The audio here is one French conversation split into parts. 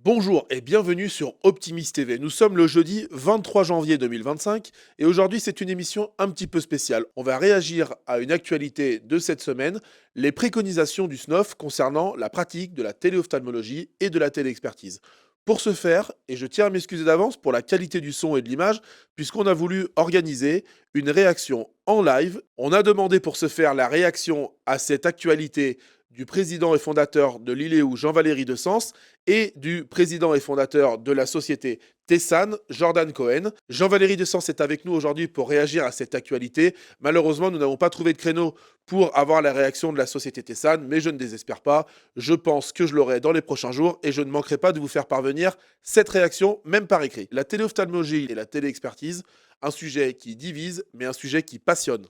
Bonjour et bienvenue sur Optimis TV. Nous sommes le jeudi 23 janvier 2025 et aujourd'hui c'est une émission un petit peu spéciale. On va réagir à une actualité de cette semaine, les préconisations du SNOF concernant la pratique de la téléophtalmologie et de la téléexpertise. Pour ce faire, et je tiens à m'excuser d'avance pour la qualité du son et de l'image, puisqu'on a voulu organiser une réaction en live. On a demandé pour ce faire la réaction à cette actualité du président et fondateur de l'ILEU, Jean-Valéry De Sens, et du président et fondateur de la société Tessan, Jordan Cohen. Jean-Valéry De Sens est avec nous aujourd'hui pour réagir à cette actualité. Malheureusement, nous n'avons pas trouvé de créneau pour avoir la réaction de la société Tessan, mais je ne désespère pas. Je pense que je l'aurai dans les prochains jours et je ne manquerai pas de vous faire parvenir cette réaction, même par écrit. La téléophtalmologie et la téléexpertise, un sujet qui divise, mais un sujet qui passionne.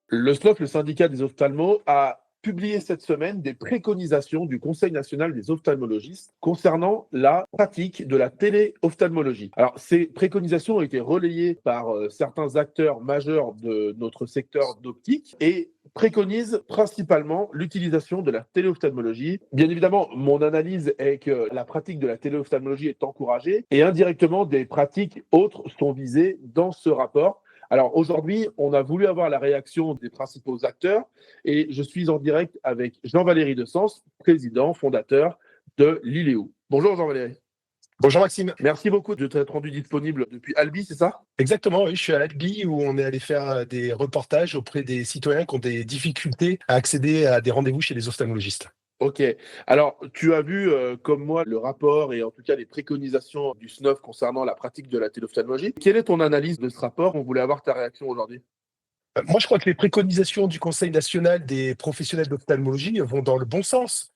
Le SNOF, le syndicat des ophtalmos, a publié cette semaine des préconisations du Conseil national des ophtalmologistes concernant la pratique de la téléophtalmologie. Alors, ces préconisations ont été relayées par certains acteurs majeurs de notre secteur d'optique et préconisent principalement l'utilisation de la téléophtalmologie. Bien évidemment, mon analyse est que la pratique de la téléophtalmologie est encouragée et indirectement des pratiques autres sont visées dans ce rapport. Alors aujourd'hui, on a voulu avoir la réaction des principaux acteurs et je suis en direct avec Jean-Valéry De Sens, président, fondateur de l'ILEU. Bonjour Jean-Valéry. Bonjour Maxime. Merci beaucoup de t'être rendu disponible depuis Albi, c'est ça? Exactement, oui, je suis à Albi où on est allé faire des reportages auprès des citoyens qui ont des difficultés à accéder à des rendez-vous chez les ophtalmologistes. Ok. Alors, tu as vu, comme moi, le rapport et en tout cas les préconisations du SNOF concernant la pratique de la téléophtalmologie. Quelle est ton analyse de ce rapport? On voulait avoir ta réaction aujourd'hui. Moi, je crois que les préconisations du Conseil national des professionnels d'ophtalmologie vont dans le bon sens,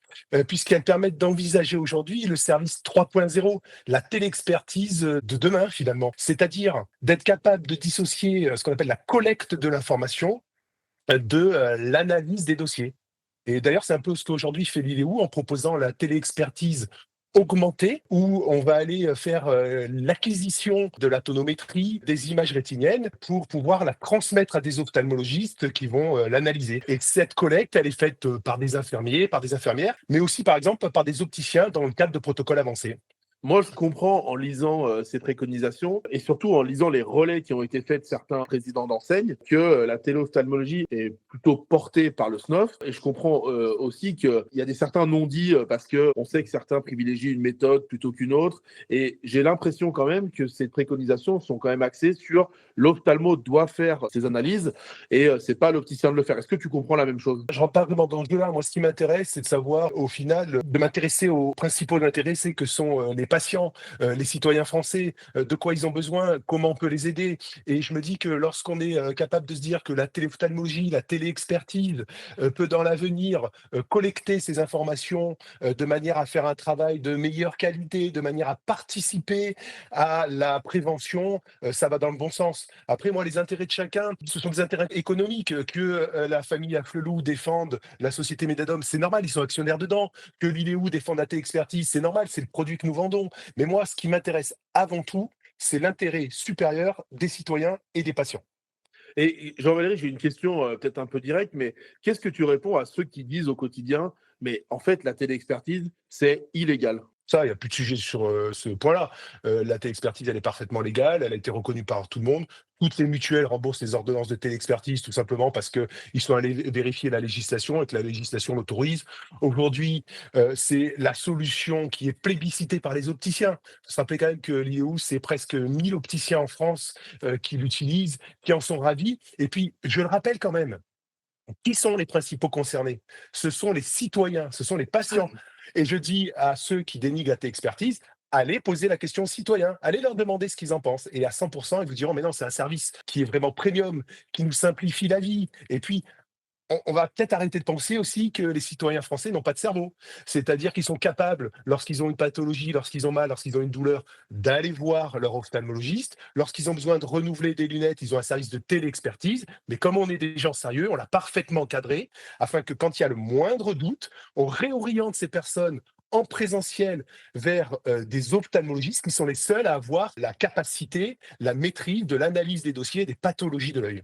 puisqu'elles permettent d'envisager aujourd'hui le service 3.0, la téléexpertise de demain finalement, c'est-à-dire d'être capable de dissocier ce qu'on appelle la collecte de l'information de l'analyse des dossiers. Et d'ailleurs, c'est un peu ce qu'aujourd'hui fait l'ILEU en proposant la téléexpertise augmentée, où on va aller faire l'acquisition de la tonométrie, des images rétiniennes, pour pouvoir la transmettre à des ophtalmologistes qui vont l'analyser. Et cette collecte, elle est faite par des infirmiers, par des infirmières, mais aussi, par exemple, par des opticiens dans le cadre de protocoles avancés. Moi, je comprends en lisant ces préconisations et surtout en lisant les relais qui ont été faits de certains présidents d'enseigne que la téléophtalmologie est plutôt portée par le SNOF. Et je comprends aussi qu'il y a des certains non-dits parce qu'on sait que certains privilégient une méthode plutôt qu'une autre. Et j'ai l'impression quand même que ces préconisations sont quand même axées sur l'ophtalmo doit faire ses analyses et c'est pas l'opticien de le faire. Est-ce que tu comprends la même chose? Je rentre pas vraiment dans ce jeu-là. Moi, ce qui m'intéresse, c'est de savoir, au final, de m'intéresser aux principaux intéressés que sont les patients, les citoyens français, de quoi ils ont besoin, comment on peut les aider. Et je me dis que lorsqu'on est capable de se dire que la téléophtalmologie, la téléexpertise peut dans l'avenir collecter ces informations de manière à faire un travail de meilleure qualité, de manière à participer à la prévention, ça va dans le bon sens. Après, moi, les intérêts de chacun, ce sont des intérêts économiques. Que la famille Afflelou défende la société Medadom, c'est normal, ils sont actionnaires dedans. Que l'ILEU défende la téléexpertise, c'est normal, c'est le produit que nous vendons. Mais moi, ce qui m'intéresse avant tout, c'est l'intérêt supérieur des citoyens et des patients. Et Jean-Valéry, j'ai une question peut-être un peu directe, mais qu'est-ce que tu réponds à ceux qui disent au quotidien, mais en fait, la téléexpertise, c'est illégal? Ça, il n'y a plus de sujet sur ce point-là. La téléexpertise, elle est parfaitement légale, elle a été reconnue par tout le monde. Toutes les mutuelles remboursent les ordonnances de téléexpertise tout simplement parce qu'ils sont allés vérifier la législation et que la législation l'autorise. Aujourd'hui, c'est la solution qui est plébiscitée par les opticiens. Il faut se rappeler quand même que l'IEU, c'est presque 1000 opticiens en France qui l'utilisent, qui en sont ravis. Et puis, je le rappelle quand même, qui sont les principaux concernés? Ce sont les citoyens, ce sont les patients. Et je dis à ceux qui dénigrent la téléexpertise, allez poser la question aux citoyens, allez leur demander ce qu'ils en pensent. Et à 100%, ils vous diront, mais non, c'est un service qui est vraiment premium, qui nous simplifie la vie. Et puis, on va peut-être arrêter de penser aussi que les citoyens français n'ont pas de cerveau. C'est-à-dire qu'ils sont capables, lorsqu'ils ont une pathologie, lorsqu'ils ont mal, lorsqu'ils ont une douleur, d'aller voir leur ophtalmologiste. Lorsqu'ils ont besoin de renouveler des lunettes, ils ont un service de téléexpertise. Mais comme on est des gens sérieux, on l'a parfaitement cadré afin que quand il y a le moindre doute, on réoriente ces personnes en présentiel vers des ophtalmologistes qui sont les seuls à avoir la capacité, la maîtrise de l'analyse des dossiers et des pathologies de l'œil.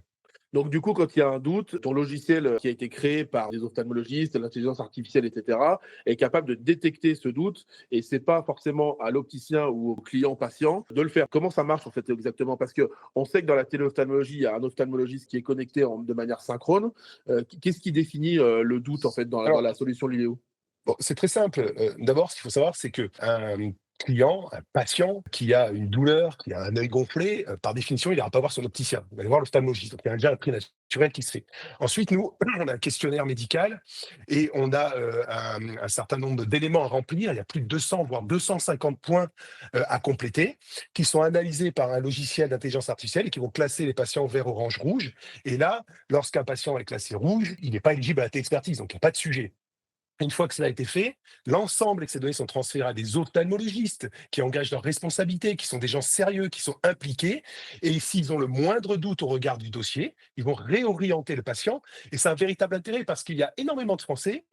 Donc du coup, quand il y a un doute, ton logiciel, qui a été créé par des ophtalmologistes, l'intelligence artificielle et cetera, est capable de détecter ce doute et c'est pas forcément à l'opticien ou au client patient de le faire. Comment ça marche en fait exactement? Parce qu'on sait que dans la téléophtalmologie, il y a un ophtalmologiste qui est connecté de manière synchrone. Qu'est-ce qui définit le doute en fait dans Alors, la solution Liléo? bon, c'est très simple. D'abord, ce qu'il faut savoir, c'est qu'un client, un patient qui a une douleur, qui a un œil gonflé, par définition, il n'ira pas voir son opticien. Il va aller voir l'ophtalmologiste. Donc, il y a déjà un prix naturel qui se fait. Ensuite, nous, on a un questionnaire médical et on a un certain nombre d'éléments à remplir. Il y a plus de 200, voire 250 points à compléter, qui sont analysés par un logiciel d'intelligence artificielle et qui vont classer les patients vert, orange, rouge. Et là, lorsqu'un patient est classé rouge, il n'est pas éligible à la téléexpertise, donc il n'y a pas de sujet. Une fois que cela a été fait, l'ensemble de ces données sont transférées à des ophtalmologistes qui engagent leurs responsabilités, qui sont des gens sérieux, qui sont impliqués. Et s'ils ont le moindre doute au regard du dossier, ils vont réorienter le patient. Et c'est un véritable intérêt parce qu'il y a énormément de Français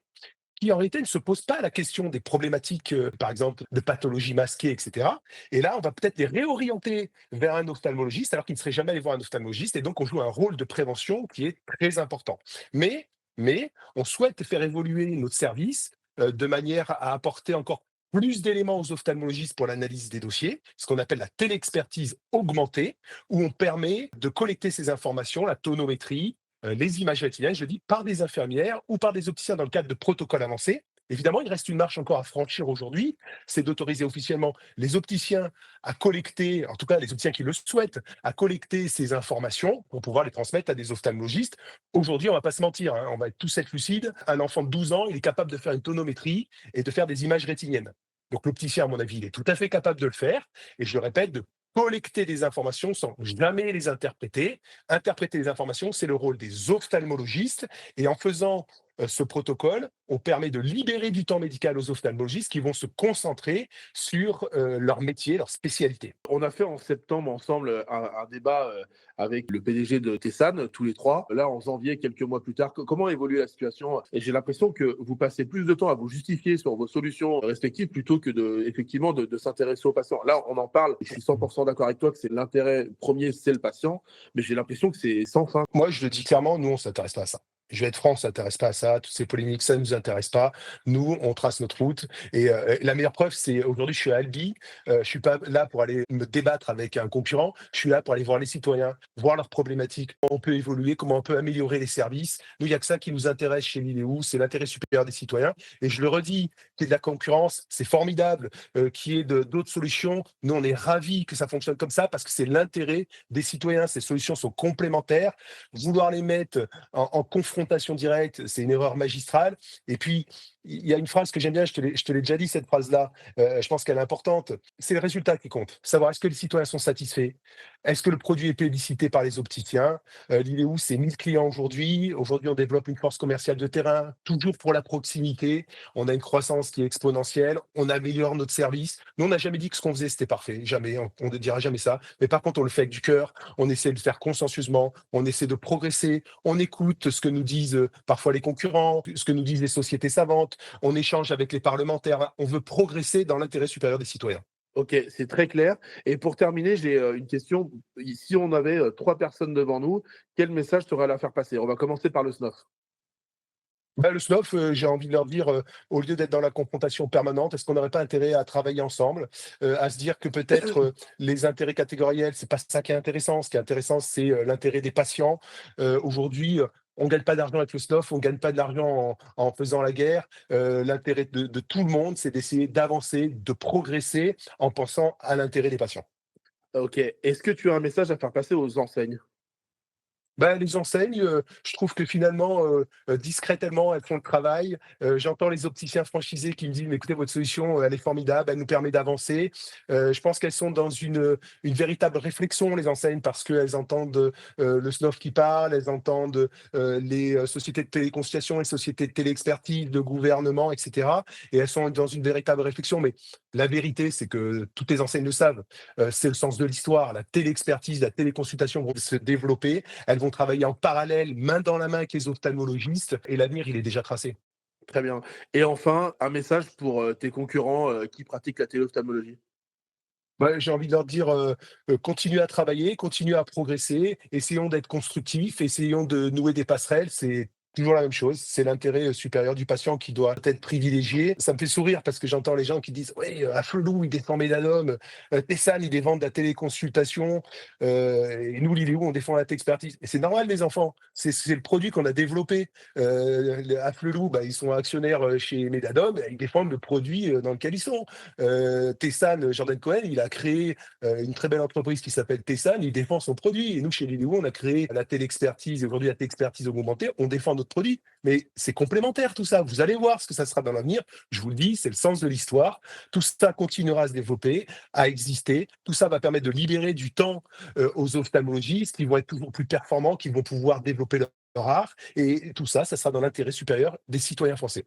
qui, en réalité, ne se posent pas la question des problématiques, par exemple, de pathologie masquée, etc. Et là, on va peut-être les réorienter vers un ophtalmologiste alors qu'ils ne seraient jamais allés voir un ophtalmologiste. Et donc, on joue un rôle de prévention qui est très important. Mais, mais on souhaite faire évoluer notre service de manière à apporter encore plus d'éléments aux ophtalmologistes pour l'analyse des dossiers, ce qu'on appelle la téléexpertise augmentée, où on permet de collecter ces informations, la tonométrie, les images rétiniennes, je dis, par des infirmières ou par des opticiens dans le cadre de protocoles avancés. Évidemment, il reste une marche encore à franchir aujourd'hui, c'est d'autoriser officiellement les opticiens à collecter, en tout cas les opticiens qui le souhaitent, à collecter ces informations pour pouvoir les transmettre à des ophtalmologistes. Aujourd'hui, on ne va pas se mentir, hein, on va être tous être lucides. Un enfant de 12 ans, il est capable de faire une tonométrie et de faire des images rétiniennes. Donc l'opticien, à mon avis, il est tout à fait capable de le faire. Et je le répète, de collecter des informations sans jamais les interpréter. Interpréter les informations, c'est le rôle des ophtalmologistes. Et en faisant ce protocole, on permet de libérer du temps médical aux ophtalmologistes qui vont se concentrer sur leur métier, leur spécialité. On a fait en septembre ensemble un débat avec le PDG de Tessan, tous les trois. Là, en janvier, quelques mois plus tard, comment évolue la situation? Et j'ai l'impression que vous passez plus de temps à vous justifier sur vos solutions respectives plutôt que effectivement, de s'intéresser aux patients. Là, on en parle. Je suis 100% d'accord avec toi que c'est l'intérêt premier, c'est le patient, mais j'ai l'impression que c'est sans fin. Moi, je le dis clairement, nous, on ne s'intéresse pas à ça. Je vais être franc, on ne s'intéresse pas à ça. Toutes ces polémiques, ça ne nous intéresse pas. Nous, on trace notre route. Et la meilleure preuve, c'est aujourd'hui, je suis à Albi. Je ne suis pas là pour aller me débattre avec un concurrent. Je suis là pour aller voir les citoyens, voir leurs problématiques, comment on peut évoluer, comment on peut améliorer les services. Nous, il n'y a que ça qui nous intéresse chez Liléo, c'est l'intérêt supérieur des citoyens. Et je le redis, qu'il y ait de la concurrence, c'est formidable. Qu'il y ait d'autres solutions, nous, on est ravis que ça fonctionne comme ça parce que c'est l'intérêt des citoyens. Ces solutions sont complémentaires. Vouloir les mettre en confrontation directe, c'est une erreur magistrale. Et puis, il y a une phrase que j'aime bien, je te l'ai déjà dit, cette phrase-là, je pense qu'elle est importante. C'est le résultat qui compte. Savoir est-ce que les citoyens sont satisfaits? Est-ce que le produit est plébiscité par les opticiens? L'ILEO, c'est 1000 clients aujourd'hui. Aujourd'hui, on développe une force commerciale de terrain, toujours pour la proximité. On a une croissance qui est exponentielle. On améliore notre service. Nous, on n'a jamais dit que ce qu'on faisait, c'était parfait. Jamais. On ne dira jamais ça. Mais par contre, on le fait avec du cœur. On essaie de le faire consciencieusement. On essaie de progresser. On écoute ce que nous disent parfois les concurrents, ce que nous disent les sociétés savantes. On échange avec les parlementaires. On veut progresser dans l'intérêt supérieur des citoyens. Ok, c'est très clair. Et pour terminer, j'ai une question. Si on avait trois personnes devant nous, quel message tu aurais à leur faire passer? On va commencer par le SNOF. Bah, le SNOF, j'ai envie de leur dire, au lieu d'être dans la confrontation permanente, est-ce qu'on n'aurait pas intérêt à travailler ensemble, à se dire que peut-être les intérêts catégoriels, c'est pas ça qui est intéressant. Ce qui est intéressant, c'est l'intérêt des patients. Aujourd'hui, on gagne pas d'argent avec le SNOF, on gagne pas de l'argent en faisant la guerre. L'intérêt de tout le monde, c'est d'essayer d'avancer, de progresser en pensant à l'intérêt des patients. Ok. Est-ce que tu as un message à faire passer aux enseignes? Ben les enseignes, je trouve que finalement, discrètement, elles font le travail. J'entends les opticiens franchisés qui me disent: «Mais écoutez, votre solution, elle est formidable, elle nous permet d'avancer». Je pense qu'elles sont dans une véritable réflexion, les enseignes, parce qu'elles entendent, le SNOF qui parle, elles entendent, les, sociétés de téléconsultation, les sociétés de téléexpertise, le gouvernement et cetera, et elles sont dans une véritable réflexion. Mais la vérité, c'est que toutes les enseignes le savent, c'est le sens de l'histoire. La téléexpertise, la téléconsultation vont se développer. Elles vont travailler en parallèle, main dans la main avec les ophtalmologistes et l'avenir, il est déjà tracé. Très bien. Et enfin, un message pour tes concurrents qui pratiquent la téléophtalmologie. Bah, j'ai envie de leur dire, continuez à travailler, continuez à progresser, essayons d'être constructifs, essayons de nouer des passerelles. C'est toujours la même chose, c'est l'intérêt, supérieur du patient qui doit être privilégié. Ça me fait sourire parce que j'entends les gens qui disent: «Oui, Afflelou, il défend Médanum, Tessan, ils défendent la téléconsultation, et nous, Liliou, on défend la expertise». Et c'est normal les enfants, c'est le produit qu'on a développé. Le Afflelou, bah, ils sont actionnaires, chez Médanum, ils défendent le produit, dans lequel ils sont. Tessan, Jordan Cohen, il a créé une très belle entreprise qui s'appelle Tessan, il défend son produit. Et nous, chez Liliou, on a créé la télé-expertise, et aujourd'hui la télé-expertise augmentée, on défend notre produit. Mais c'est complémentaire tout ça. Vous allez voir ce que ça sera dans l'avenir. Je vous le dis, c'est le sens de l'histoire. Tout ça continuera à se développer, à exister. Tout ça va permettre de libérer du temps aux ophtalmologistes qui vont être toujours plus performants, qui vont pouvoir développer leur art. Et tout ça, ça sera dans l'intérêt supérieur des citoyens français.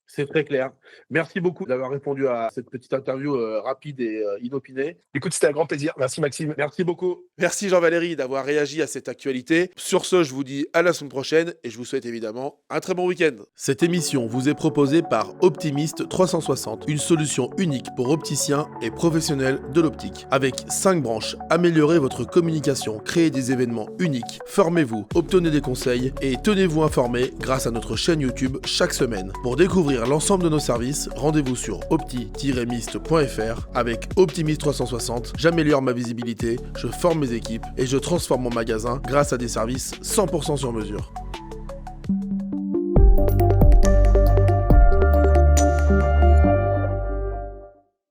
C'est très clair. Merci beaucoup d'avoir répondu à cette petite interview rapide et inopinée. Écoute, c'était un grand plaisir. Merci Maxime. Merci beaucoup. Merci Jean-Valéry d'avoir réagi à cette actualité. Sur ce, je vous dis à la semaine prochaine et je vous souhaite évidemment un très bon week-end. Cette émission vous est proposée par Optimiste 360, une solution unique pour opticiens et professionnels de l'optique. Avec 5 branches, améliorez votre communication, créez des événements uniques, formez-vous, obtenez des conseils et tenez-vous informés grâce à notre chaîne YouTube chaque semaine. Pour découvrir l'ensemble de nos services, rendez-vous sur opti-mist.fr. Avec Optimist 360, j'améliore ma visibilité, je forme mes équipes et je transforme mon magasin grâce à des services 100% sur mesure.